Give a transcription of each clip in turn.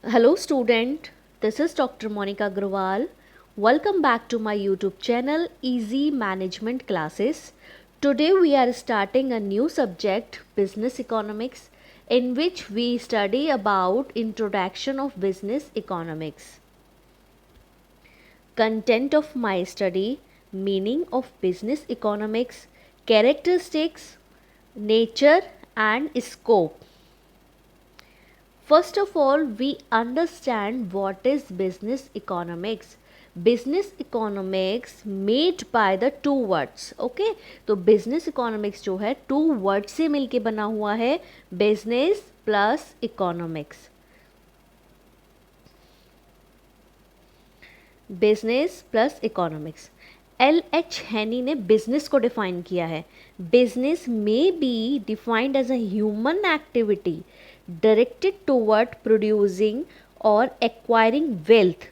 Hello student, this is Dr. Monica Agrawal. Welcome back to my YouTube channel Easy Management Classes. Today we are starting a new subject, Business Economics, in which we study about Introduction of Business Economics. Content of my study, meaning of business economics, characteristics, nature and scope. First of all, we understand what is business economics. Business economics made by the two words. Okay, तो business economics जो है two words से मिलके बना हुआ है, business plus economics. Business plus economics. L.H. हेनी ने बिजनेस को डिफाइन किया है. बिजनेस में be defined as a human activity directed toward producing और एक्वायरिंग वेल्थ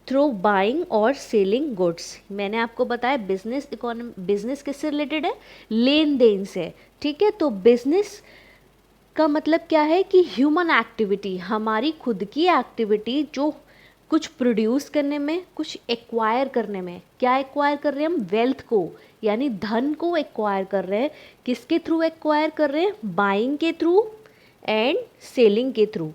थ्रू बाइंग और सेलिंग गुड्स. मैंने आपको बताया बिजनेस किससे रिलेटेड है? लेन देन से. ठीक है, तो बिजनेस का मतलब क्या है कि ह्यूमन एक्टिविटी, हमारी खुद की एक्टिविटी जो कुछ प्रोड्यूस करने में, कुछ एक्वायर करने में. क्या एक्वायर कर रहे हैं हम? वेल्थ को, यानी धन को एक्वायर कर रहे हैं. किसके थ्रू एक्वायर कर रहे हैं? बाइंग के थ्रू एंड सेलिंग के थ्रू.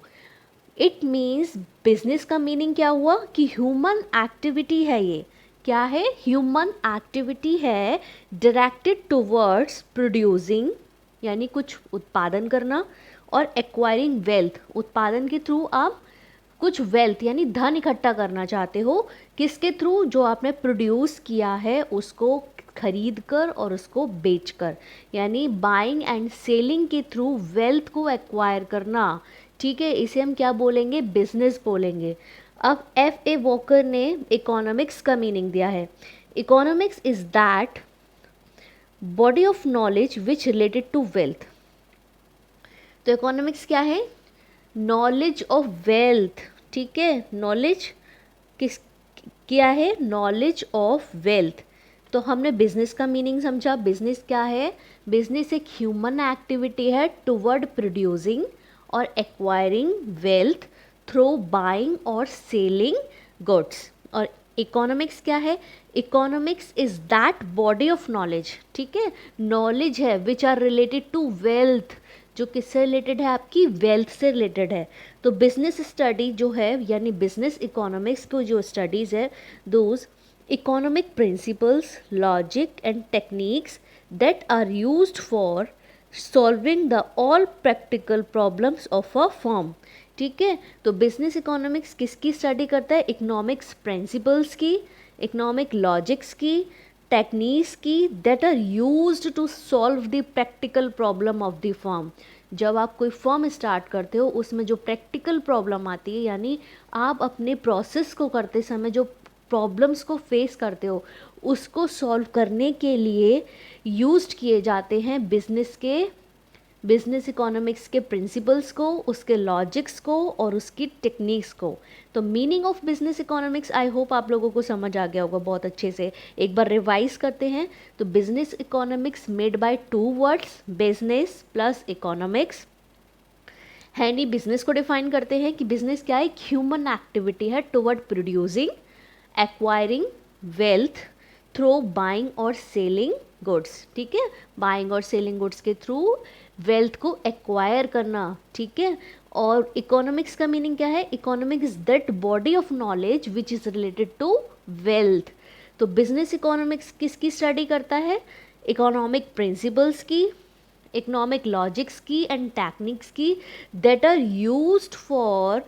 इट मीन्स बिजनेस का मीनिंग क्या हुआ कि ह्यूमन एक्टिविटी है. ये क्या है? ह्यूमन एक्टिविटी है डायरेक्टेड टुवर्ड्स प्रोड्यूसिंग, यानी कुछ उत्पादन करना, और एक्वायरिंग वेल्थ, उत्पादन के थ्रू आप कुछ वेल्थ यानी धन इकट्ठा करना चाहते हो. किसके थ्रू? जो आपने प्रोड्यूस किया है उसको खरीद कर और उसको बेच कर, यानी बाइंग एंड सेलिंग के थ्रू वेल्थ को एक्वायर करना. ठीक है, इसे हम क्या बोलेंगे? बिजनेस बोलेंगे. अब F.A. वॉकर ने इकोनॉमिक्स का मीनिंग दिया है. Economics is that body of knowledge which related to wealth. तो इकोनॉमिक्स क्या है? Knowledge of wealth. ठीक है, नॉलेज किस क्या है? Knowledge of wealth. तो हमने बिजनेस का मीनिंग समझा. बिजनेस क्या है? बिजनेस एक ह्यूमन एक्टिविटी है टुवर्ड प्रोड्यूसिंग और एक्वायरिंग वेल्थ थ्रू बाइंग और सेलिंग गुड्स. और इकोनॉमिक्स क्या है? Economics is that body of knowledge. ठीक है, नॉलेज है which are related to wealth, जो किससे रिलेटेड है? आपकी वेल्थ से रिलेटेड है. तो बिजनेस स्टडी जो है, यानी बिजनेस इकोनॉमिक्स को जो स्टडीज़ है, those economic principles, logic and techniques that are used for solving the all practical problems of a firm. ठीक है, तो बिजनेस इकोनॉमिक्स किसकी स्टडी करता है? इकोनॉमिक्स प्रिंसिपल्स की, इकोनॉमिक लॉजिक्स की, टेक्निक्स की that are used to solve the practical problem of the firm. जब आप कोई फर्म स्टार्ट करते हो उसमें जो प्रैक्टिकल प्रॉब्लम आती है, यानी आप अपने प्रोसेस को करते समय जो प्रॉब्लम्स को फेस करते हो उसको सॉल्व करने के लिए यूज्ड किए जाते हैं बिजनेस इकोनॉमिक्स के प्रिंसिपल्स को, उसके लॉजिक्स को और उसकी टेक्निक्स को. तो meaning of business economics I hope आप लोगों को समझ आ गया होगा बहुत अच्छे से. एक बार रिवाइज करते हैं. तो business economics made by two words, business plus economics. हैनी बिजनेस को डिफाइन करते हैं कि बिजनेस क्या है? एक ह्यूमन एक्टिविटी है toward producing, acquiring wealth through buying और सेलिंग गुड्स. ठीक है, बाइंग और सेलिंग गुड्स के थ्रू वेल्थ को एक्वायर करना. ठीक है, और इकोनॉमिक्स का मीनिंग क्या है? Economics is that body of knowledge which is related to wealth. तो बिजनेस इकोनॉमिक्स किसकी स्टडी करता है? इकोनॉमिक प्रिंसिपल्स की, इकोनॉमिक लॉजिक्स की एंड टेक्निक्स की that are used for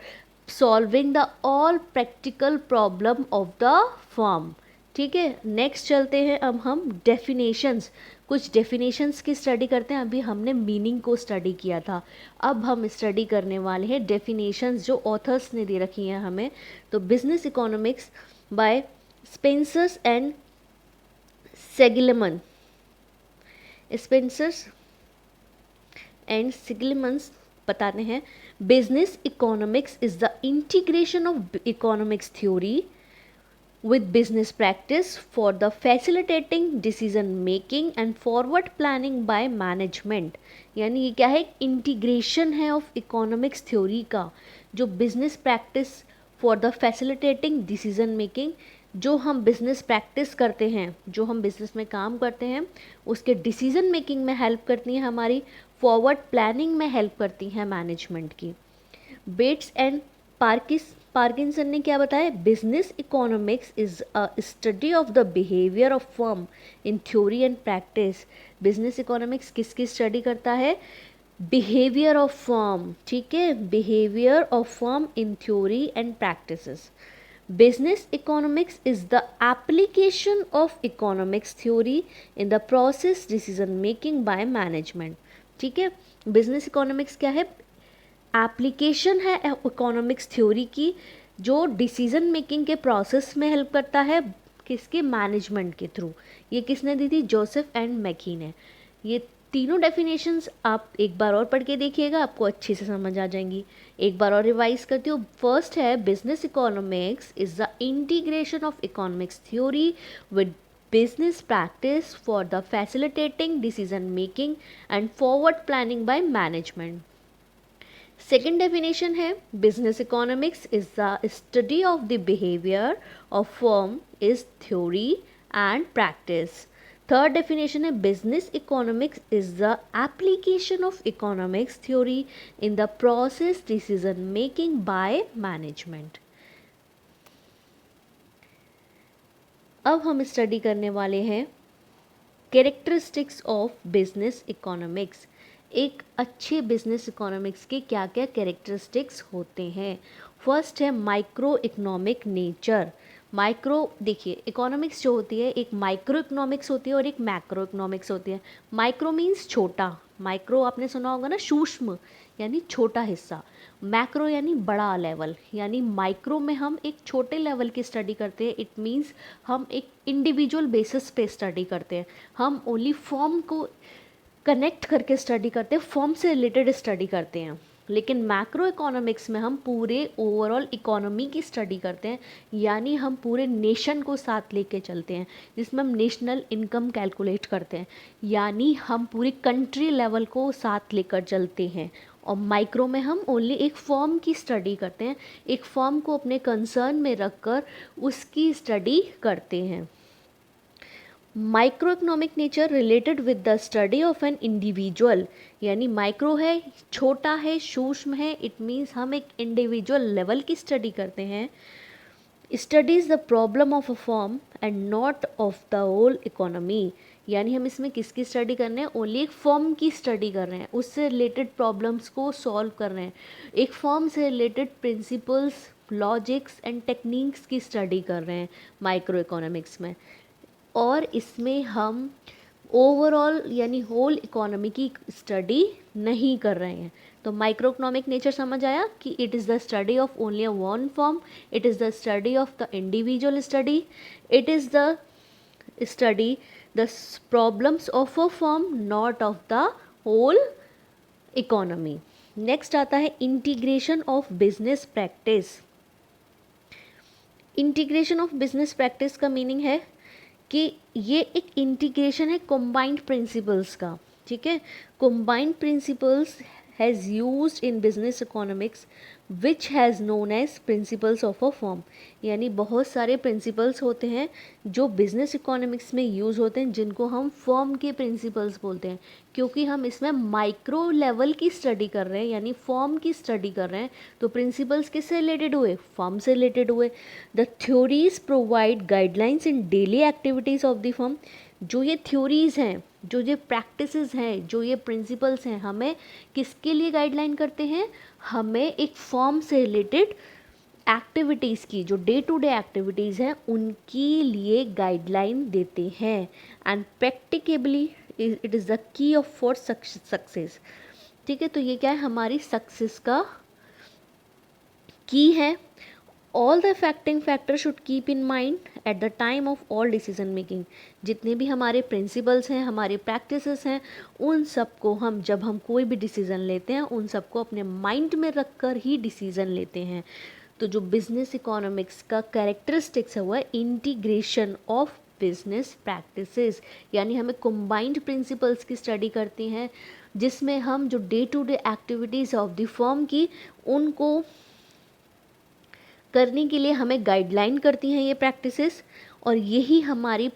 solving the all practical problem of the firm. ठीक है, next चलते हैं. अब हम डेफिनेशंस, कुछ डेफिनेशंस की स्टडी करते हैं. अभी हमने मीनिंग को स्टडी किया था, अब हम स्टडी करने वाले हैं डेफिनेशंस जो ऑथर्स ने दे रखी हैं हमें. तो business economics by Spencers and Siegelman, Spencers and Siegelmans बताते हैं. Business economics is the integration of economics theory with business practice for the facilitating decision making and forward planning by management. यानी ये क्या है? इंटीग्रेशन है of economics theory का, जो business practice for the facilitating decision making, जो हम business practice करते हैं, जो हम बिजनेस में काम करते हैं, उसके डिसीजन मेकिंग में हेल्प करती हैं, हमारी फॉरवर्ड प्लानिंग में हेल्प करती हैं मैनेजमेंट की। बेट्स एंड पार्किंसन ने क्या बताया? Business economics is a study of the behaviour of firm in theory and practice. Business economics किसकी स्टडी करता है? बिहेवियर ऑफ फर्म, ठीक है, behaviour of firm in theory and practices. Business economics is the application of economics theory in the process decision making by management। ठीक है, business economics क्या है? Application है इकोनॉमिक्स थ्योरी की, जो डिसीजन मेकिंग के प्रोसेस में हेल्प करता है, किसके? मैनेजमेंट के थ्रू। ये किसने दी थी? जोसेफ एंड मैकी ने। ये तीनों डेफिनेशंस आप एक बार और पढ़ के देखिएगा, आपको अच्छे से समझ आ जाएंगी। एक बार और रिवाइज करती हूँ। फर्स्ट है, business economics is the integration of economics theory with business practice for the facilitating decision making and forward planning by management। Second definition है, business economics is the study of the behavior of firm is theory and practice। Third definition है, business economics is the application of economics theory in the process decision making by management। अब हम study करने वाले हैं characteristics of business economics. एक अच्छे business economics के क्या क्या कैरेक्टरिस्टिक्स होते हैं। फर्स्ट है माइक्रो इकोनॉमिक नेचर। माइक्रो, देखिए इकोनॉमिक्स जो होती है, एक माइक्रो इकोनॉमिक्स होती है और एक मैक्रो इकोनॉमिक्स होती है। माइक्रो मीन्स छोटा, माइक्रो आपने सुना होगा ना, सूक्ष्म यानी छोटा हिस्सा। मैक्रो यानी बड़ा लेवल, यानी माइक्रो में हम एक छोटे लेवल की स्टडी करते हैं। इट मीन्स हम एक इंडिविजुअल बेसिस पे स्टडी करते हैं, हम ओनली फॉर्म को कनेक्ट करके स्टडी करते हैं, फॉर्म से रिलेटेड स्टडी करते हैं। लेकिन मैक्रो इकोनॉमिक्स में हम पूरे ओवरऑल इकोनॉमी की स्टडी करते हैं, यानी हम पूरे नेशन को साथ लेके चलते हैं, जिसमें हम नेशनल इनकम कैलकुलेट करते हैं, यानी हम पूरी कंट्री लेवल को साथ लेकर चलते हैं। और माइक्रो में हम ओनली एक फॉर्म की स्टडी करते हैं, एक फॉर्म को अपने कंसर्न में रखकर उसकी स्टडी करते हैं। Micro economic nature related with the study of an individual, यानी माइक्रो है, छोटा है, सूक्ष्म है, इट मीन्स हम एक इंडिविजुअल लेवल की स्टडी करते हैं। Studies the problem of a form and not of the whole economy, यानी हम इसमें किसकी स्टडी कर रहे हैं? ओनली एक फॉर्म की स्टडी कर रहे हैं, उससे रिलेटेड प्रॉब्लम्स को सॉल्व कर रहे हैं, एक फॉर्म से related principles, logics and techniques की स्टडी कर रहे हैं माइक्रो इकोनॉमिक्स में। और इसमें हम ओवरऑल यानी होल इकोनॉमी की स्टडी नहीं कर रहे हैं। तो माइक्रो इकोनॉमिक नेचर समझ आया कि it is the study of only a one form, it is the study of the individual study, it is the study the problems of a form, not of the whole economy. Next आता है integration of business practice. Integration of business practice का meaning है कि ये एक integration है combined principles का, ठीक है। Combined principles has used in business economics which has known as principles of a form, यानी बहुत सारे प्रिंसिपल्स होते हैं जो बिजनेस इकोनॉमिक्स में यूज़ होते हैं, जिनको हम फॉर्म के प्रिंसिपल्स बोलते हैं, क्योंकि हम इसमें माइक्रो लेवल की स्टडी कर रहे हैं, यानी फॉर्म की स्टडी कर रहे हैं। तो प्रिंसिपल्स किससे रिलेटेड हुए? फॉर्म से रिलेटेड हुए। The theories provide guidelines in daily activities of the firm. जो ये थ्योरीज़ हैं, जो ये प्रैक्टिसेस हैं, जो ये प्रिंसिपल्स हैं, हमें किसके लिए गाइडलाइन करते हैं? हमें एक फॉर्म से रिलेटेड एक्टिविटीज़ की, जो डे टू डे एक्टिविटीज़ हैं, उनके लिए गाइडलाइन देते हैं। And practicably it is the key of for success, ठीक है। तो ये क्या है? हमारी सक्सेस का की है। All the affecting factor should keep in mind at the time of all decision making. जितने भी हमारे प्रिंसिपल्स हैं, हमारे प्रैक्टिसेस हैं, उन सबको हम, जब हम कोई भी डिसीज़न लेते हैं, उन सबको अपने माइंड में रख कर ही डिसीज़न लेते हैं। तो जो बिजनेस इकोनॉमिक्स का कैरेक्टरिस्टिक्स है वो है इंटीग्रेशन ऑफ बिजनेस प्रैक्टिसेस, यानी हमें कंबाइंड प्रिंसिपल्स की स्टडी करती हैं, जिसमें हम जो day to day activities of the firm की, उनको करने के लिए हमें गाइडलाइन करती हैं ये प्रैक्टिसेस, और यही हमारी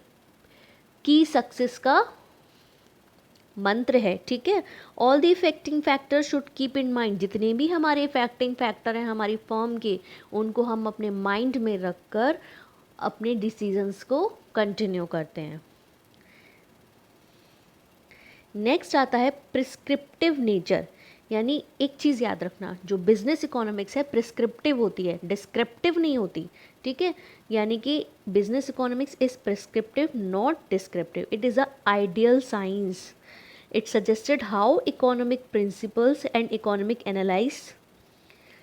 की सक्सेस का मंत्र है। ठीक है, all the effecting factor should keep in mind, जितने भी हमारे इफेक्टिंग फैक्टर हैं हमारी फर्म के, उनको हम अपने माइंड में रख कर अपने डिसीजंस को कंटिन्यू करते हैं। नेक्स्ट आता है प्रिस्क्रिप्टिव नेचर, यानी एक चीज़ याद रखना, जो बिजनेस इकोनॉमिक्स है प्रिस्क्रिप्टिव होती है, डिस्क्रिप्टिव नहीं होती। ठीक है, यानी कि business economics is prescriptive not descriptive, it is a ideal science. It suggested how economic principles and economic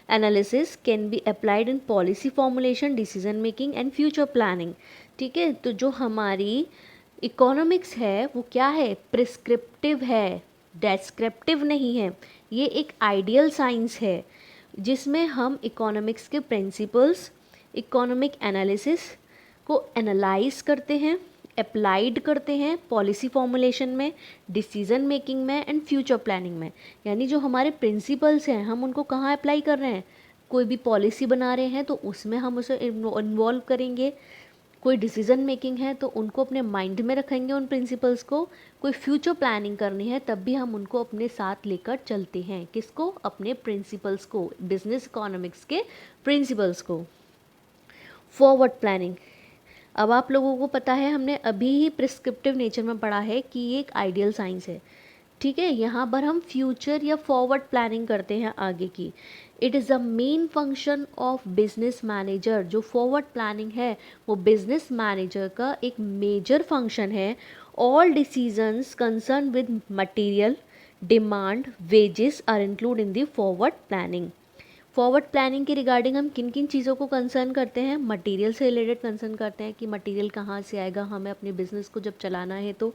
analysis can be applied in policy formulation, decision making and future planning। ठीक है, तो जो हमारी इकोनॉमिक्स है वो क्या है, prescriptive है, डेस्क्रिप्टिव नहीं है। ये एक आइडियल साइंस है जिसमें हम इकोनॉमिक्स के प्रिंसिपल्स, इकोनॉमिक एनालिसिस को एनालाइज करते हैं, अप्लाइड करते हैं पॉलिसी फॉर्मुलेशन में, डिसीजन मेकिंग में एंड फ्यूचर प्लानिंग में। यानी जो हमारे प्रिंसिपल्स हैं हम उनको कहाँ अप्लाई कर रहे हैं, कोई भी पॉलिसी बना रहे हैं तो उसमें हम उसे इन्वॉल्व करेंगे, कोई डिसीजन मेकिंग है तो उनको अपने माइंड में रखेंगे उन प्रिंसिपल्स को, कोई फ्यूचर प्लानिंग करनी है तब भी हम उनको अपने साथ लेकर चलते हैं। किसको, अपने प्रिंसिपल्स को, बिजनेस इकोनॉमिक्स के प्रिंसिपल्स को। फॉरवर्ड प्लानिंग, अब आप लोगों को पता है, हमने अभी ही प्रिस्क्रिप्टिव नेचर में पढ़ा है कि ये एक आइडियल साइंस है। ठीक है, यहाँ पर हम फ्यूचर या फॉरवर्ड प्लानिंग करते हैं आगे की। It is a main function of business manager, जो फॉरवर्ड प्लानिंग है वो बिजनेस मैनेजर का एक मेजर फंक्शन है। All decisions concern with material demand wages are include in the forward planning. Forward planning के रिगार्डिंग हम किन किन चीज़ों को कंसर्न करते हैं, मटेरियल से रिलेटेड कंसर्न करते हैं कि मटेरियल कहाँ से आएगा, हमें अपने बिजनेस को जब चलाना है तो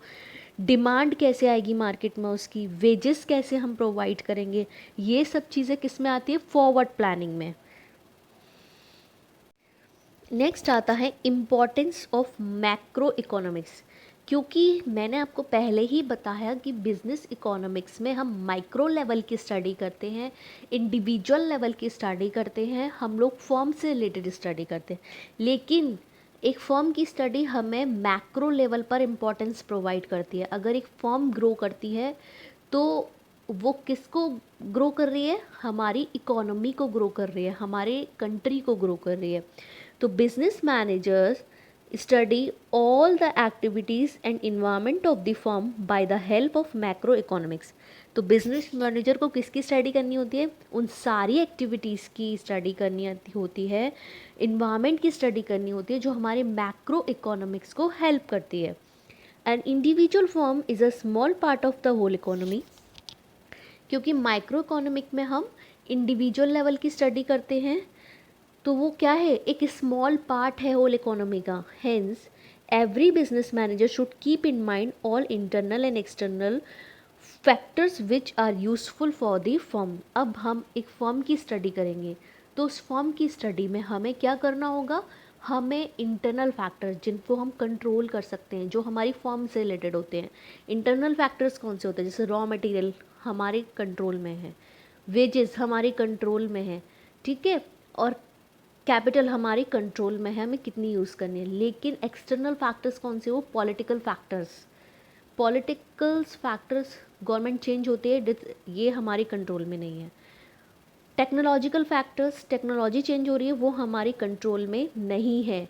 डिमांड कैसे आएगी मार्केट में, उसकी वेजेस कैसे हम प्रोवाइड करेंगे, ये सब चीज़ें किस में आती है, फॉरवर्ड प्लानिंग में। नेक्स्ट आता है इम्पॉर्टेंस ऑफ मैक्रो इकोनॉमिक्स, क्योंकि मैंने आपको पहले ही बताया कि बिजनेस इकोनॉमिक्स में हम माइक्रो लेवल की स्टडी करते हैं, इंडिविजुअल लेवल की स्टडी करते हैं, हम लोग फर्म से रिलेटेड स्टडी करते हैं, लेकिन एक फर्म की स्टडी हमें मैक्रो लेवल पर इम्पोर्टेंस प्रोवाइड करती है। अगर एक फर्म ग्रो करती है तो वो किसको ग्रो कर रही है, हमारी इकोनॉमी को ग्रो कर रही है, हमारे कंट्री को ग्रो कर रही है। तो business managers study all the activities and environment of the firm by the help of macroeconomics। तो बिजनेस मैनेजर को किसकी स्टडी करनी होती है, उन सारी एक्टिविटीज़ की स्टडी करनी होती है, इन्वायरमेंट की स्टडी करनी होती है जो हमारे मैक्रो इकोनॉमिक्स को हेल्प करती है। An individual firm is a small part of the whole economy, क्योंकि माइक्रो इकोनॉमिक में हम इंडिविजुअल लेवल की स्टडी करते हैं तो वो क्या है, एक स्मॉल पार्ट है होल इकोनॉमी का। Hence every business manager should keep in mind all internal and external factors which are useful for the firm. अब हम एक फर्म की स्टडी करेंगे तो उस फर्म की स्टडी में हमें क्या करना होगा, हमें इंटरनल फैक्टर्स जिनको हम कंट्रोल कर सकते हैं, जो हमारी फर्म से रिलेटेड होते हैं। इंटरनल फैक्टर्स कौन से होते हैं, जैसे रॉ मटेरियल हमारे कंट्रोल में है, वेजेस हमारे कंट्रोल में है, ठीक है, और कैपिटल हमारे कंट्रोल में है, हमें कितनी यूज़ करनी है। लेकिन एक्सटर्नल फैक्टर्स कौन से, वो पॉलिटिकल फैक्टर्स, गवर्नमेंट चेंज होती है, ये हमारे कंट्रोल में नहीं है। टेक्नोलॉजिकल फैक्टर्स, टेक्नोलॉजी चेंज हो रही है, वो हमारे कंट्रोल में नहीं है,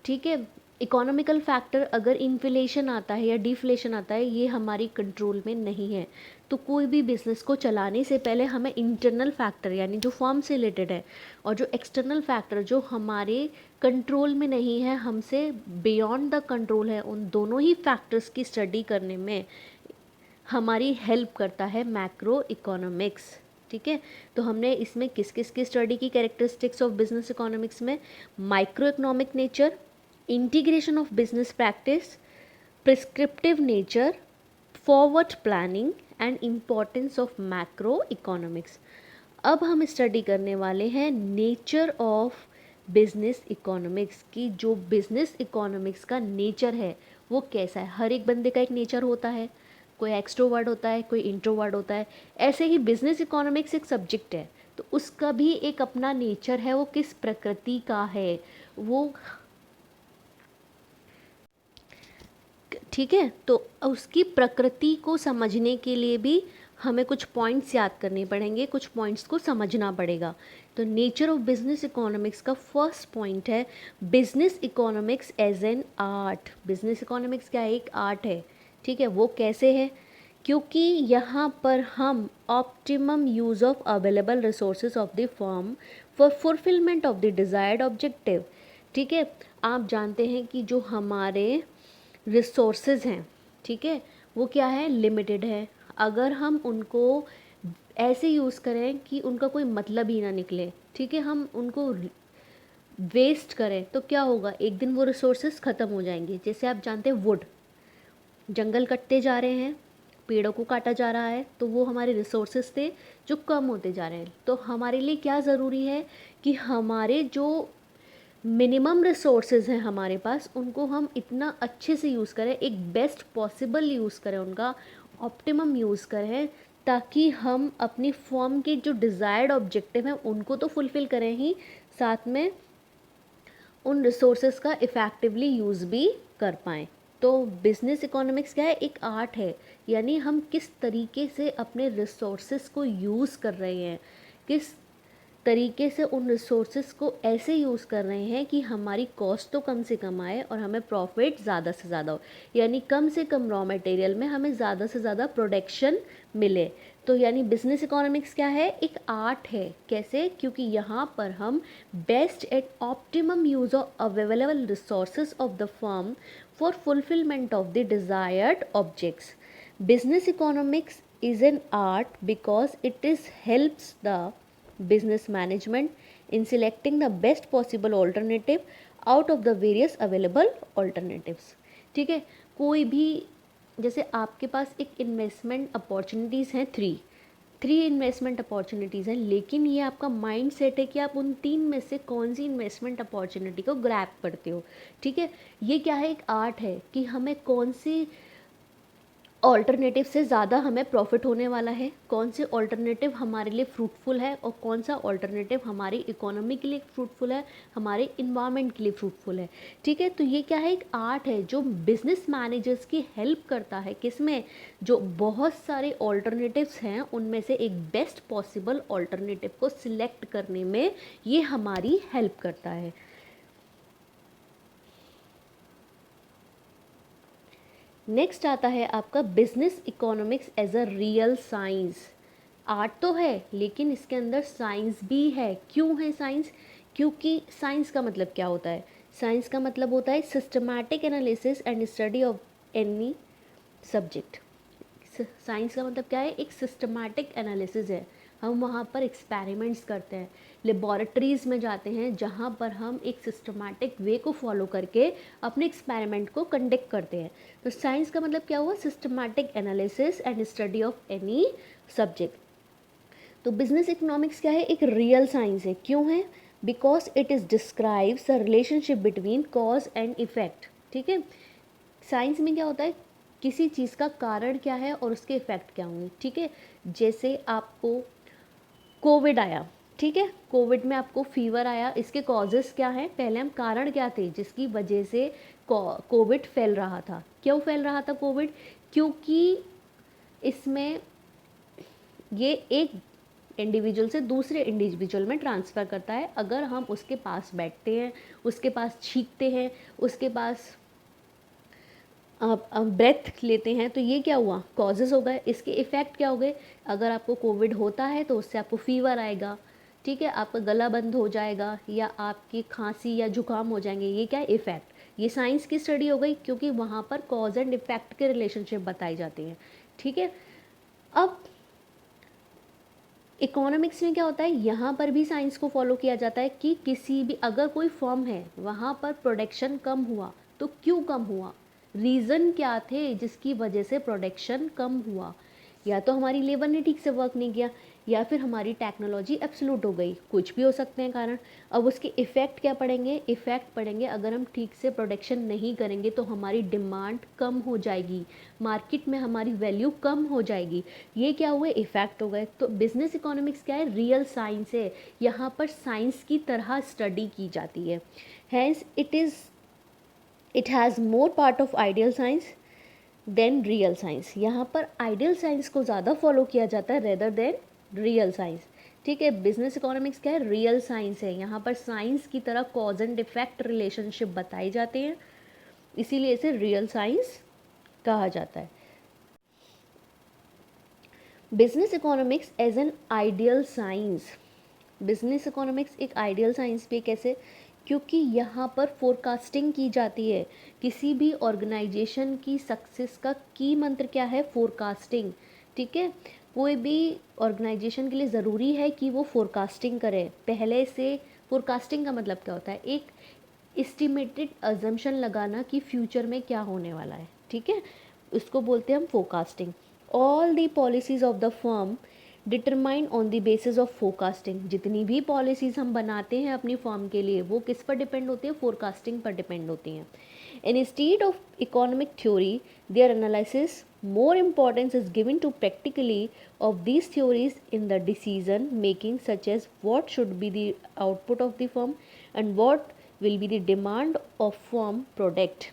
ठीक है। इकोनॉमिकल फैक्टर, अगर इन्फ्लेशन आता है या डिफ्लेशन आता है, ये हमारी कंट्रोल में नहीं है। तो कोई भी बिज़नेस को चलाने से पहले हमें इंटरनल फैक्टर यानी जो फर्म से रिलेटेड है, और जो एक्सटर्नल फैक्टर जो हमारे कंट्रोल में नहीं है, हमसे बियॉन्ड द कंट्रोल है, उन दोनों ही फैक्टर्स की स्टडी करने में हमारी हेल्प करता है मैक्रो इकोनॉमिक्स, ठीक है। तो हमने इसमें किस किस की स्टडी की, कैरेक्टरिस्टिक्स ऑफ बिजनेस इकोनॉमिक्स में micro economic nature, integration of business practice, prescriptive nature, forward planning and importance of macro economics. अब हम स्टडी करने वाले हैं नेचर ऑफ बिजनेस इकोनॉमिक्स की, जो बिजनेस इकोनॉमिक्स का नेचर है वो कैसा है। हर एक बंदे का एक नेचर होता है, कोई एक्सट्रोवर्ड होता है, कोई इंट्रोवर्ड होता है। ऐसे ही बिजनेस इकोनॉमिक्स एक सब्जेक्ट है, तो उसका भी एक अपना नेचर है, वो किस प्रकृति का है वो, ठीक है। तो उसकी प्रकृति को समझने के लिए भी हमें कुछ पॉइंट्स याद करने पड़ेंगे, कुछ पॉइंट्स को समझना पड़ेगा। तो नेचर ऑफ बिजनेस इकोनॉमिक्स का फर्स्ट पॉइंट है business economics as an art. Business economics क्या है? एक आर्ट है, ठीक है। वो कैसे है? क्योंकि यहाँ पर हम optimum use of available resources of the firm for fulfilment of the desired objective, ठीक है। आप जानते हैं कि जो हमारे रिसोर्सेज हैं, ठीक है, वो क्या है? लिमिटेड है। अगर हम उनको ऐसे यूज़ करें कि उनका कोई मतलब ही ना निकले, ठीक है, हम उनको वेस्ट करें तो क्या होगा? एक दिन वो रिसोर्सेज ख़त्म हो जाएंगे। जैसे आप जानते हैं वुड, जंगल कटते जा रहे हैं, पेड़ों को काटा जा रहा है, तो वो हमारे रिसोर्सेज थे जो कम होते जा रहे हैं। तो हमारे लिए क्या ज़रूरी है कि हमारे जो मिनिमम रिसोर्सेज हैं हमारे पास, उनको हम इतना अच्छे से यूज़ करें, एक बेस्ट पॉसिबल यूज़ करें, उनका ऑप्टिमम यूज़ करें, ताकि हम अपनी फॉर्म के जो डिज़ायर्ड ऑब्जेक्टिव हैं उनको तो फुलफ़िल करें ही, साथ में उन रिसोर्सेज का इफ़ेक्टिवली यूज़ भी कर पाएँ। तो बिज़नेस इकोनॉमिक्स क्या है? एक आर्ट है, यानी हम किस तरीके से अपने रिसोर्सेज को यूज़ कर रहे हैं, किस तरीके से उन रिसोर्सेज को ऐसे यूज़ कर रहे हैं कि हमारी कॉस्ट तो कम से कम आए और हमें प्रॉफिट ज़्यादा से ज़्यादा हो, यानी कम से कम रॉ मटेरियल में हमें ज़्यादा से ज़्यादा प्रोडक्शन मिले। तो यानी बिजनेस इकोनॉमिक्स क्या है? एक आर्ट है। कैसे? क्योंकि यहाँ पर हम best at optimum use of available resources of the firm for fulfilment of the desired objects. Business economics is an art because it is helps the business management in selecting the best possible alternative out of the various available alternatives, ठीक है। कोई भी, जैसे आपके पास एक investment opportunities हैं, three investment opportunities हैं, लेकिन ये आपका माइंड सेट है कि आप उन तीन में से कौन सी इन्वेस्टमेंट अपॉर्चुनिटी को ग्रैब करते हो, ठीक है। ये क्या है? एक आर्ट है कि हमें कौन सी ऑल्टरनेटिव से ज़्यादा हमें प्रॉफिट होने वाला है, कौन से ऑल्टरनेटिव हमारे लिए फ्रूटफुल है और कौन सा ऑल्टरनेटिव हमारी इकोनॉमी के लिए फ्रूटफुल है, हमारे इन्वायरमेंट के लिए फ्रूटफुल है, ठीक है। तो ये क्या है? एक आर्ट है जो बिजनेस मैनेजर्स की हेल्प करता है, किसमें? जो बहुत सारे ऑल्टरनेटिव्स हैं उनमें से एक बेस्ट पॉसिबल ऑल्टरनेटिव को सिलेक्ट करने में ये हमारी हेल्प करता है। नेक्स्ट आता है आपका business economics as a real science. Art तो है लेकिन इसके अंदर साइंस भी है। क्यों है साइंस? क्योंकि साइंस का मतलब क्या होता है? साइंस का मतलब होता है systematic analysis and study of any subject. Science का मतलब क्या है? एक सिस्टमैटिक एनालिसिस है। हम वहाँ पर एक्सपेरिमेंट्स करते हैं, लेबॉरेटरीज़ में जाते हैं जहाँ पर हम एक सिस्टमैटिक वे को फॉलो करके अपने एक्सपेरिमेंट को कंडक्ट करते हैं। तो साइंस का मतलब क्या हुआ? Systematic analysis and study of any subject. तो बिजनेस इकोनॉमिक्स क्या है? एक रियल साइंस है। क्यों है? Because it is describes the relationship between cause and effect, ठीक है। साइंस में क्या होता है? किसी चीज़ का कारण क्या है और उसके इफ़ेक्ट क्या होंगे, ठीक है। जैसे आपको कोविड आया, ठीक है, कोविड में आपको फीवर आया, इसके कॉजेज़ क्या हैं? पहले हम कारण क्या थे जिसकी वजह से कोविड फैल रहा था? क्यों फैल रहा था कोविड? क्योंकि इसमें ये एक इंडिविजुअल से दूसरे इंडिविजुअल में ट्रांसफ़र करता है। अगर हम उसके पास बैठते हैं, उसके पास छींकते हैं, उसके पास ब्रेथ लेते हैं, तो ये क्या हुआ? कॉजेज़ हो गए। इसके इफ़ेक्ट क्या हो गए? अगर आपको कोविड होता है तो उससे आपको फीवर आएगा, ठीक है, आपका गला बंद हो जाएगा या आपकी खांसी या जुकाम हो जाएंगे। ये क्या है? इफ़ेक्ट। ये साइंस की स्टडी हो गई क्योंकि वहाँ पर कॉज एंड इफ़ेक्ट के रिलेशनशिप बताई जाती हैं, ठीक है। अब इकोनॉमिक्स में क्या होता है? यहाँ पर भी साइंस को फॉलो किया जाता है कि किसी भी, अगर कोई फर्म है वहाँ पर प्रोडक्शन कम हुआ तो क्यों कम हुआ, रीज़न क्या थे जिसकी वजह से प्रोडक्शन कम हुआ? या तो हमारी लेबर ने ठीक से वर्क नहीं किया, या फिर हमारी टेक्नोलॉजी एब्सोल्यूट हो गई, कुछ भी हो सकते हैं कारण। अब उसके इफ़ेक्ट क्या पड़ेंगे, इफ़ेक्ट पड़ेंगे अगर हम ठीक से प्रोडक्शन नहीं करेंगे तो हमारी डिमांड कम हो जाएगी, मार्केट में हमारी वैल्यू कम हो जाएगी। ये क्या हुए, इफ़ेक्ट हो गए। तो बिजनेस इकोनॉमिक्स क्या है, रियल साइंस है, यहाँ पर साइंस की तरह स्टडी की जाती है। Hence it has more part of ideal science than real science. यहाँ पर आइडियल साइंस को ज़्यादा फॉलो किया जाता है रेदर देन रियल साइंस। ठीक है, बिजनेस इकोनॉमिक्स क्या है, रियल साइंस है, यहाँ पर साइंस की तरह कॉज एंड इफेक्ट रिलेशनशिप बताए जाते हैं, इसीलिए इसे रियल साइंस कहा जाता है। Business economics as an ideal science, business economics एक आइडियल साइंस भी कैसे, क्योंकि यहाँ पर फोरकास्टिंग की जाती है। किसी भी ऑर्गेनाइजेशन की सक्सेस का की मंत्र क्या है, फोरकास्टिंग। ठीक है, कोई भी ऑर्गेनाइजेशन के लिए ज़रूरी है कि वो फोरकास्टिंग करे पहले से। फोरकास्टिंग का मतलब क्या होता है, एक एस्टिमेटेड अजम्पशन लगाना कि फ्यूचर में क्या होने वाला है। ठीक है, उसको बोलते हैं हम forecasting. All the policies of the firm determine on the basis of forecasting. जितनी भी पॉलिसीज़ हम बनाते हैं अपनी फर्म के लिए वो किस पर डिपेंड होती है, फोरकास्टिंग पर डिपेंड होती हैं। Instead of economic theory their analysis more importance is given to practically of these theories in the decision making, such as what should be the output of the firm and what will be the demand of firm product।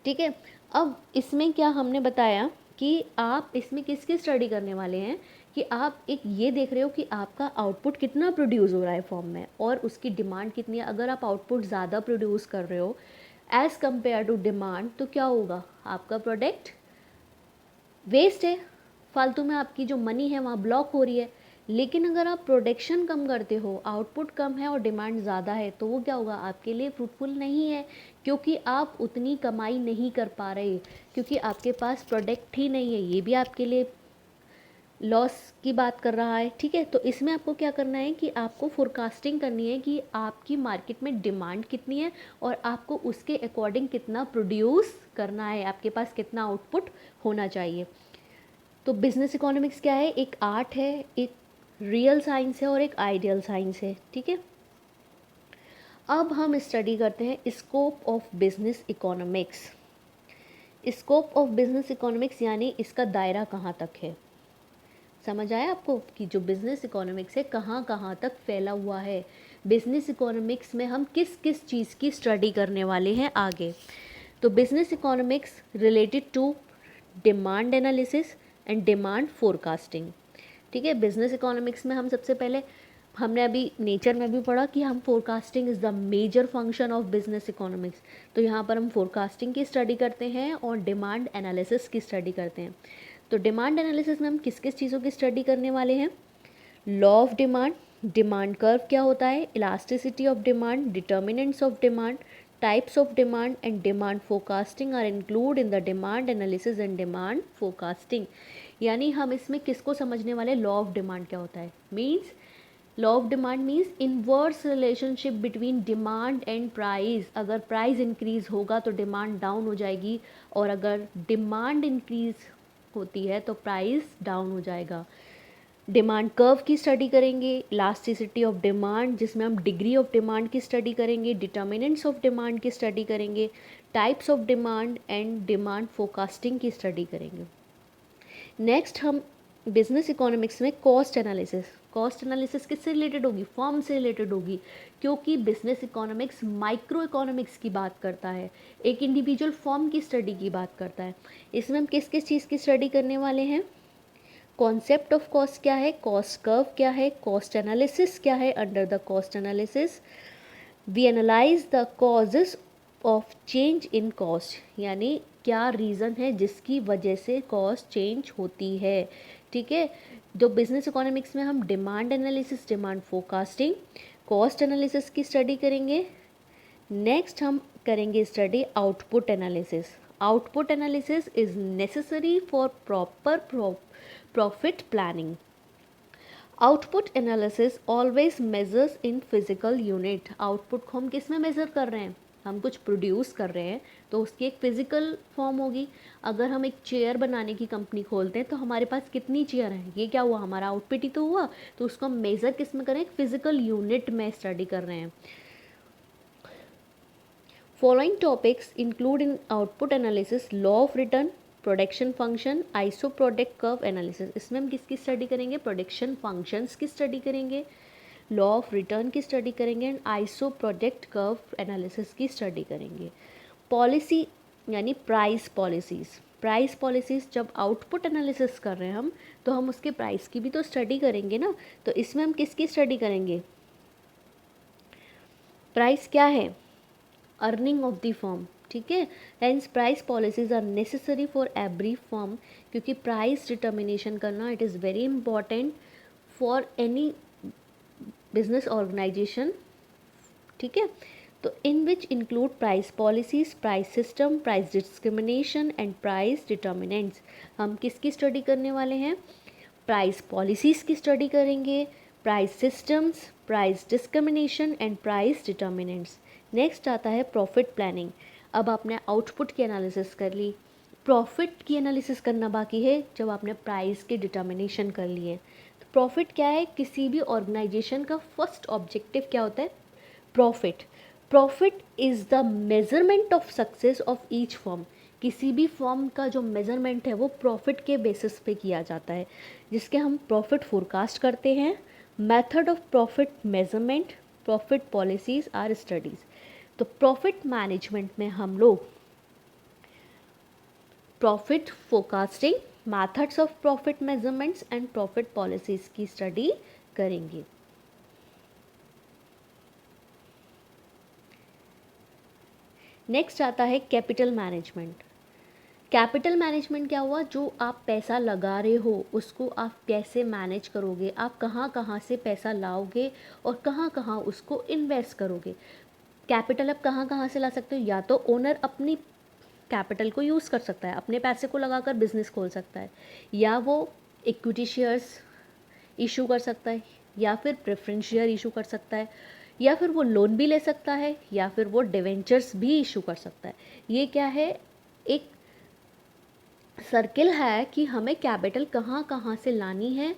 ठीक है, अब इसमें क्या हमने बताया कि आप इसमें किसकी स्टडी करने वाले हैं, कि आप एक ये देख रहे हो कि आपका आउटपुट कितना प्रोड्यूस हो रहा है फॉर्म में और उसकी डिमांड कितनी है। अगर आप आउटपुट ज़्यादा प्रोड्यूस कर रहे हो एज़ कम्पेयर टू डिमांड तो क्या होगा, आपका प्रोडक्ट वेस्ट है, फालतू में आपकी जो मनी है वहाँ ब्लॉक हो रही है। लेकिन अगर आप प्रोडक्शन कम करते हो, आउटपुट कम है और डिमांड ज़्यादा है, तो वो क्या होगा, आपके लिए फ्रूटफुल नहीं है, क्योंकि आप उतनी कमाई नहीं कर पा रहे, क्योंकि आपके पास प्रोडक्ट ही नहीं है। ये भी आपके लिए लॉस की बात कर रहा है। ठीक है, तो इसमें आपको क्या करना है कि आपको फोरकास्टिंग करनी है कि आपकी मार्केट में डिमांड कितनी है और आपको उसके अकॉर्डिंग कितना प्रोड्यूस करना है, आपके पास कितना आउटपुट होना चाहिए। तो बिजनेस इकोनॉमिक्स क्या है, एक आर्ट है, एक रियल साइंस है और एक आइडियल साइंस है। ठीक है, अब हम स्टडी करते हैं scope of business economics. Scope of business economics यानी इसका दायरा कहाँ तक है। समझ आया आपको कि जो बिज़नेस इकोनॉमिक्स है कहाँ कहाँ तक फैला हुआ है। बिज़नेस इकोनॉमिक्स में हम किस किस चीज़ की स्टडी करने वाले हैं आगे। तो business economics related to demand analysis and demand forecasting. ठीक है, बिज़नेस इकोनॉमिक्स में हम सबसे पहले हमने अभी नेचर में भी पढ़ा कि हम forecasting is the major function of business economics. तो यहाँ पर हम फोरकास्टिंग की स्टडी करते हैं और डिमांड एनालिसिस की स्टडी करते हैं। तो डिमांड एनालिसिस में हम किस किस चीज़ों की स्टडी करने वाले हैं, law of demand, demand curve क्या होता है, elasticity of demand, determinants of demand, types of demand and demand forecasting are include in the demand analysis and demand forecasting. यानी हम इसमें किसको समझने वाले, लॉ ऑफ डिमांड क्या होता है, means law of demand means inverse relationship between demand and price. अगर प्राइस इंक्रीज होगा तो डिमांड डाउन हो जाएगी और अगर डिमांड इंक्रीज होती है तो प्राइस डाउन हो जाएगा। डिमांड कर्व की स्टडी करेंगे, इलास्टिसिटी ऑफ डिमांड जिसमें हम डिग्री ऑफ डिमांड की स्टडी करेंगे, डिटर्मिनेंट्स ऑफ डिमांड की स्टडी करेंगे, types of demand and demand forecasting की स्टडी करेंगे। नेक्स्ट हम बिजनेस इकोनॉमिक्स में कॉस्ट एनालिसिस। कॉस्ट एनालिसिस किससे रिलेटेड होगी, फॉर्म से रिलेटेड होगी, क्योंकि बिजनेस इकोनॉमिक्स माइक्रो इकोनॉमिक्स की बात करता है, एक इंडिविजुअल फॉर्म की स्टडी की बात करता है। इसमें हम किस किस चीज़ की स्टडी करने वाले हैं, कॉन्सेप्ट ऑफ कॉस्ट क्या है, कॉस्ट कर्व क्या है, कॉस्ट एनालिसिस क्या है। Under the cost analysis we analyse the causes of change in cost, यानी क्या रीज़न है जिसकी वजह से कॉस्ट चेंज होती है। ठीक है, जो बिजनेस इकोनॉमिक्स में हम demand analysis, demand forecasting, cost analysis की स्टडी करेंगे। नेक्स्ट हम करेंगे study output analysis. Output analysis is necessary for proper profit planning. Output analysis always measures in physical unit. Output को हम किस में मेज़र कर रहे हैं, हम कुछ प्रोड्यूस कर रहे हैं तो उसकी एक फिज़िकल फॉर्म होगी। अगर हम एक चेयर बनाने की कंपनी खोलते हैं तो हमारे पास कितनी चेयर हैं, ये क्या हुआ, हमारा आउटपुट ही तो हुआ। तो उसको हम मेज़र किस में करें, एक फिज़िकल यूनिट में स्टडी कर रहे हैं। Following topics include in output analysis law of return, production function, iso product curve analysis. इसमें हम किसकी स्टडी करेंगे, प्रोडक्शन फंक्शंस की स्टडी करेंगे, लॉ ऑफ रिटर्न की स्टडी करेंगे and iso product curve analysis की स्टडी करेंगे। पॉलिसी यानी प्राइस पॉलिसीज़ जब आउटपुट एनालिसिस कर रहे हैं हम, तो हम उसके प्राइस की भी तो स्टडी करेंगे ना। तो इसमें हम किसकी स्टडी करेंगे, प्राइस क्या है, अर्निंग ऑफ द फर्म, ठीक है। Hence price policies are necessary for every firm, क्योंकि प्राइस डिटर्मिनेशन करना it is very important for any business organisation, ठीक है। तो in which include price policies, price system, price discrimination and price determinants. हम किसकी study करने वाले हैं, प्राइस पॉलिसीज़ की स्टडी करेंगे, price systems, price discrimination and price determinants. Next आता है प्रॉफिट प्लानिंग। अब आपने आउटपुट की एनालिसिस कर ली, प्रॉफिट की एनालिसिस करना बाकी है जब आपने प्राइस की डिटर्मिनेशन कर ली है। तो प्रॉफिट क्या है, किसी भी ऑर्गेनाइजेशन का फर्स्ट ऑब्जेक्टिव क्या होता है, profit. Profit is the measurement of success of each firm. किसी भी फर्म का जो मेजरमेंट है वो प्रॉफिट के बेसिस पे किया जाता है, जिसके हम प्रॉफिट फोरकास्ट करते हैं। Method of profit measurement, profit policies are studies. तो प्रॉफिट मैनेजमेंट में हम लोग profit forecasting, methods of profit measurements and profit policies की स्टडी करेंगे। नेक्स्ट आता है कैपिटल मैनेजमेंट। कैपिटल मैनेजमेंट क्या हुआ, जो आप पैसा लगा रहे हो उसको आप कैसे मैनेज करोगे, आप कहाँ कहाँ से पैसा लाओगे और कहाँ कहाँ उसको इन्वेस्ट करोगे। कैपिटल आप कहाँ कहाँ से ला सकते हो, या तो ओनर अपनी कैपिटल को यूज़ कर सकता है, अपने पैसे को लगाकर बिजनेस खोल सकता है, या वो इक्विटी शेयर्स इशू कर सकता है, या फिर प्रेफरेंस शेयर इशू कर सकता है, या फिर वो लोन भी ले सकता है, या फिर वो डिवेंचर्स भी इशू कर सकता है। ये क्या है, एक सर्किल है कि हमें कैपिटल कहाँ कहाँ से लानी है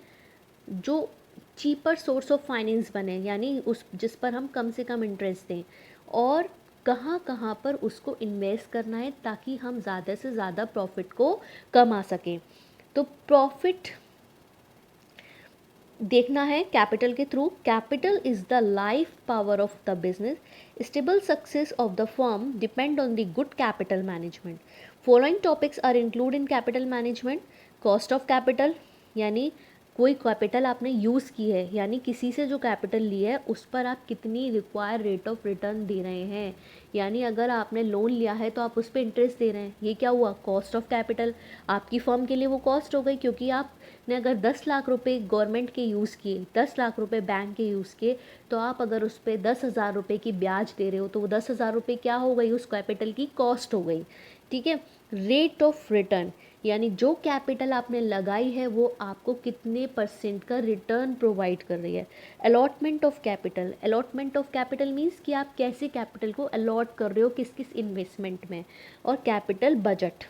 जो चीपर सोर्स ऑफ फाइनेंस बने, यानी उस जिस पर हम कम से कम इंटरेस्ट दें, और कहाँ कहाँ पर उसको इन्वेस्ट करना है ताकि हम ज़्यादा से ज़्यादा प्रॉफिट को कमा सकें। तो प्रॉफिट देखना है कैपिटल के थ्रू। Capital is the life power of the business, stable success of the firm depend on the good capital management. Following topics are include in capital management. Cost of capital, यानी कोई capital आपने use की है, यानी किसी से जो capital ली है उस पर आप कितनी रिक्वायर रेट ऑफ रिटर्न दे रहे हैं, यानी अगर आपने लोन लिया है तो आप उस पर इंटरेस्ट दे रहे हैं, ये क्या हुआ, कॉस्ट ऑफ कैपिटल। आपकी फर्म के लिए वो कॉस्ट हो गई, क्योंकि आपने अगर 10 लाख रुपए गवर्नमेंट के यूज़ किए, 10 लाख रुपए बैंक के यूज़ किए, तो आप अगर उस पर 10,000 रुपये की ब्याज दे रहे हो तो वो 10,000 रुपये क्या हो गई, उस कैपिटल की कॉस्ट हो गई, ठीक है। रेट ऑफ रिटर्न, यानी जो कैपिटल आपने लगाई है वो आपको कितने % का रिटर्न प्रोवाइड कर रही है। Allotment of capital, allotment of capital means कि आप कैसे कैपिटल को अलॉट कर रहे हो किस किस इन्वेस्टमेंट में। और capital budget,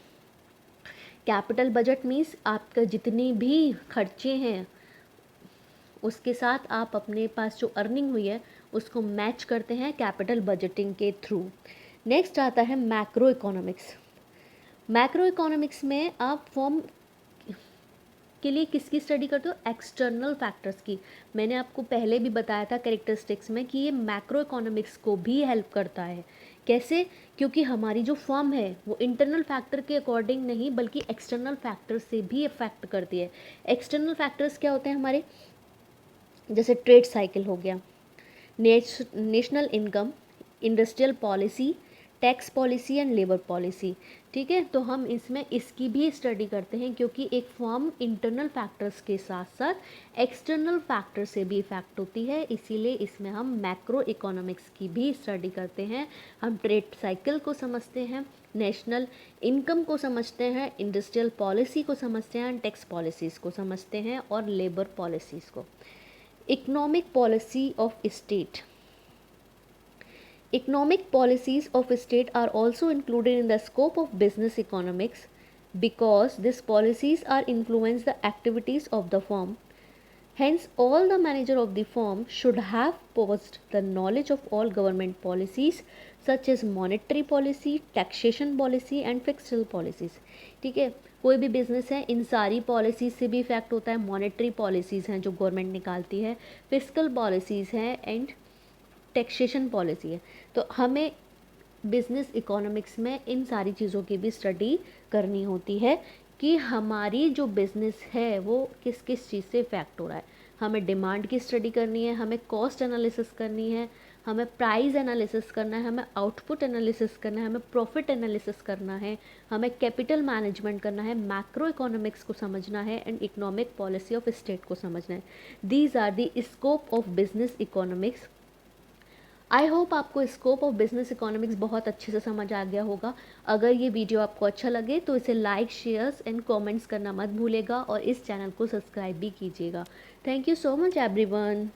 capital budget means आपका जितनी भी खर्चे हैं उसके साथ आप अपने पास जो अर्निंग हुई है उसको मैच करते हैं कैपिटल बजटिंग के थ्रू। नेक्स्ट आता है मैक्रो इकोनॉमिक्स। मैक्रो इकोनॉमिक्स में आप फॉर्म के लिए किसकी स्टडी करते हो, एक्सटर्नल फैक्टर्स की। मैंने आपको पहले भी बताया था कैरेक्टरिस्टिक्स में कि ये मैक्रो इकोनॉमिक्स को भी हेल्प करता है। कैसे, क्योंकि हमारी जो फॉर्म है वो इंटरनल फैक्टर के अकॉर्डिंग नहीं बल्कि एक्सटर्नल फैक्टर से भी इफेक्ट करती है। एक्सटर्नल फैक्टर्स क्या होते हैं हमारे, जैसे ट्रेड साइकिल हो गया, national income, industrial policy, tax policy and labour policy, ठीक है। तो हम इसमें इसकी भी स्टडी करते हैं, क्योंकि एक फॉर्म इंटरनल फैक्टर्स के साथ साथ एक्सटर्नल फैक्टर से भी इफेक्ट होती है, इसीलिए इसमें हम मैक्रो इकोनॉमिक्स की भी स्टडी करते हैं। हम ट्रेड साइकिल को समझते हैं, नेशनल इनकम को समझते हैं, इंडस्ट्रियल पॉलिसी को समझते हैं, टैक्स पॉलिसीज़ को समझते हैं और लेबर पॉलिसीज़ को। Economic policy of state, Economic policies of a state are also included in the scope of business economics because these policies are influence the activities of the firm. Hence, all the manager of the firm should have possessed the knowledge of all government policies such as monetary policy, taxation policy and fiscal policies. ठीक है, कोई भी business है इन सारी policies से भी effect होता है. मॉनेटरी पॉलिसीज़ हैं जो गवर्नमेंट निकालती है, फिजिकल पॉलिसीज़ हैं एंड टैक्सेशन पॉलिसी है. तो हमें बिजनेस इकोनॉमिक्स में इन सारी चीज़ों की भी स्टडी करनी होती है कि हमारी जो बिज़नेस है वो किस किस चीज़ से इफ़ेक्ट हो रहा है. हमें डिमांड की स्टडी करनी है, हमें कॉस्ट एनालिसिस करनी है, हमें प्राइस एनालिसिस करना है, हमें आउटपुट एनालिसिस करना है, हमें प्रॉफिट एनालिसिस करना है, हमें कैपिटल मैनेजमेंट करना है, मैक्रो इकोनॉमिक्स को समझना है and economic policy of state को समझना है. These are the scope of business economics. I hope आपको स्कोप ऑफ बिजनेस इकोनॉमिक्स बहुत अच्छे से समझ आ गया होगा. अगर ये वीडियो आपको अच्छा लगे तो इसे लाइक, शेयर्स एंड कमेंट्स करना मत भूलेगा और इस चैनल को सब्सक्राइब भी कीजिएगा. Thank you so much everyone.